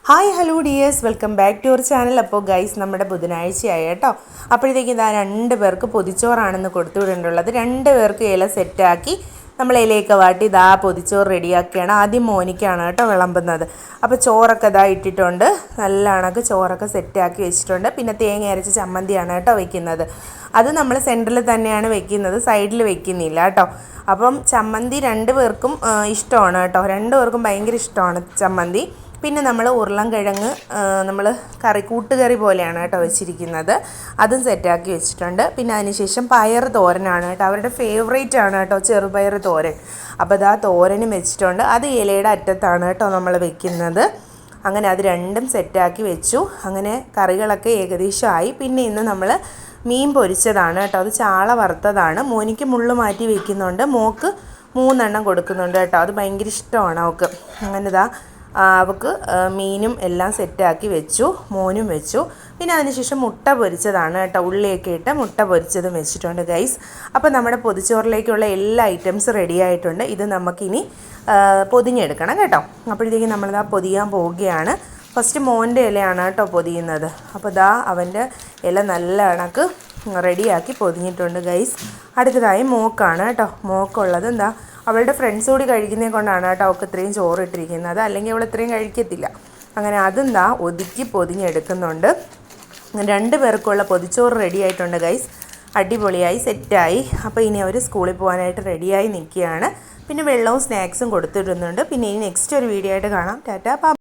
Hi hello dears, welcome back to your channel. അപ്പോൾ guys, നമ്മുടെ ബുധനാഴ്ചയായി കേട്ടോ. അപ്പോഴത്തേക്ക് ഇതാ 2 പേർക്ക് പൊതിച്ചോറാണെന്ന് കൊടുത്തു വിടേണ്ടുള്ളത്. 2 പേർക്ക് ഇല സെറ്റാക്കി നമ്മൾ ഇലയൊക്കെ വാട്ടി ഇതാ പൊതിച്ചോറ് റെഡിയാക്കുകയാണ്. ആദ്യം മോനിക്കാണ് കേട്ടോ വിളമ്പുന്നത്. അപ്പോൾ ചോറൊക്കെ ഇതാ ഇട്ടിട്ടുണ്ട്, നല്ല കണക്ക് ചോറൊക്കെ സെറ്റാക്കി വെച്ചിട്ടുണ്ട്. പിന്നെ തേങ്ങ അരച്ച ചമ്മന്തിയാണ് കേട്ടോ വെക്കുന്നത്. അത് നമ്മൾ സെൻറ്ററിൽ തന്നെയാണ് വെക്കുന്നത്, സൈഡിൽ വെക്കുന്നില്ല കേട്ടോ. അപ്പം ചമ്മന്തി 2 പേർക്കും ഇഷ്ടമാണ് കേട്ടോ. 2 പേർക്കും ഭയങ്കര ഇഷ്ടമാണ് ചമ്മന്തി. പിന്നെ നമ്മൾ ഉരുളൻകിഴങ്ങ് നമ്മൾ കൂട്ടുകറി പോലെയാണ് കേട്ടോ വെച്ചിരിക്കുന്നത്, അതും സെറ്റാക്കി വെച്ചിട്ടുണ്ട്. പിന്നെ അതിനുശേഷം പയർ തോരനാണ് കേട്ടോ, അവരുടെ ഫേവറേറ്റ് ആണ് കേട്ടോ ചെറുപയർ തോരൻ. അപ്പോൾ ഇതാ തോരനും വെച്ചിട്ടുണ്ട്, അത് ഇലയുടെ അറ്റത്താണ് കേട്ടോ നമ്മൾ വെക്കുന്നത്. അങ്ങനെ അത് രണ്ടും സെറ്റാക്കി വെച്ചു. അങ്ങനെ കറികളൊക്കെ ഏകദേശമായി. പിന്നെ ഇന്ന് നമ്മൾ മീൻ പൊരിച്ചതാണ് കേട്ടോ, അത് ചാള വറുത്തതാണ്. മോനിക്ക് മുള്ളു മാറ്റി വെക്കുന്നുണ്ട്, മോക്ക് 3 എണ്ണം കൊടുക്കുന്നുണ്ട് കേട്ടോ, അത് ഭയങ്കര ഇഷ്ടമാണ് അവൾക്ക്. അങ്ങനെ ഇതാ അവൾക്ക് മീനും എല്ലാം സെറ്റാക്കി വെച്ചു, മോനും വെച്ചു. പിന്നെ അതിനുശേഷം മുട്ട പൊരിച്ചതാണ് കേട്ടോ, ഉള്ളിയൊക്കെ ഇട്ട് മുട്ട പൊരിച്ചതും വെച്ചിട്ടുണ്ട് ഗൈസ്. അപ്പോൾ നമ്മുടെ പൊതിച്ചോറിലേക്കുള്ള എല്ലാ ഐറ്റംസും റെഡി ആയിട്ടുണ്ട്. ഇത് നമുക്കിനി പൊതിഞ്ഞെടുക്കണം കേട്ടോ. അപ്പോഴത്തേക്കും നമ്മളിതാ പൊതിയാൻ പോവുകയാണ്. ഫസ്റ്റ് മോൻ്റെ ഇലയാണ് കേട്ടോ പൊതിയുന്നത്. അപ്പോൾ ഇതാ അവൻ്റെ ഇല നല്ല കണക്ക് റെഡിയാക്കി പൊതിഞ്ഞിട്ടുണ്ട് ഗൈസ്. അടുത്തതായി മോക്കാണ് കേട്ടോ. മോക്കുള്ളത് എന്താ, അവളുടെ ഫ്രണ്ട്സ് കൂടി കഴിക്കുന്നത് കൊണ്ടാണ് കേട്ടോ അവൾക്ക് ഇത്രയും ചോറ് ഇട്ടിരിക്കുന്നത്, അല്ലെങ്കിൽ അവൾ ഇത്രയും കഴിക്കത്തില്ല. അങ്ങനെ അതെന്താ ഒതുക്കി പൊതിഞ്ഞെടുക്കുന്നുണ്ട്. 2 പേർക്കുള്ള പൊതിച്ചോറ് റെഡി ആയിട്ടുണ്ട് ഗൈസ്, അടിപൊളിയായി സെറ്റായി. അപ്പോൾ ഇനി അവർ സ്കൂളിൽ പോകാനായിട്ട് റെഡിയായി നിൽക്കുകയാണ്. പിന്നെ വെള്ളവും സ്നാക്സും കൊടുത്തിടുന്നുണ്ട്. പിന്നെ ഇനി നെക്സ്റ്റ് ഒരു വീഡിയോ ആയിട്ട് കാണാം. ടാറ്റാ.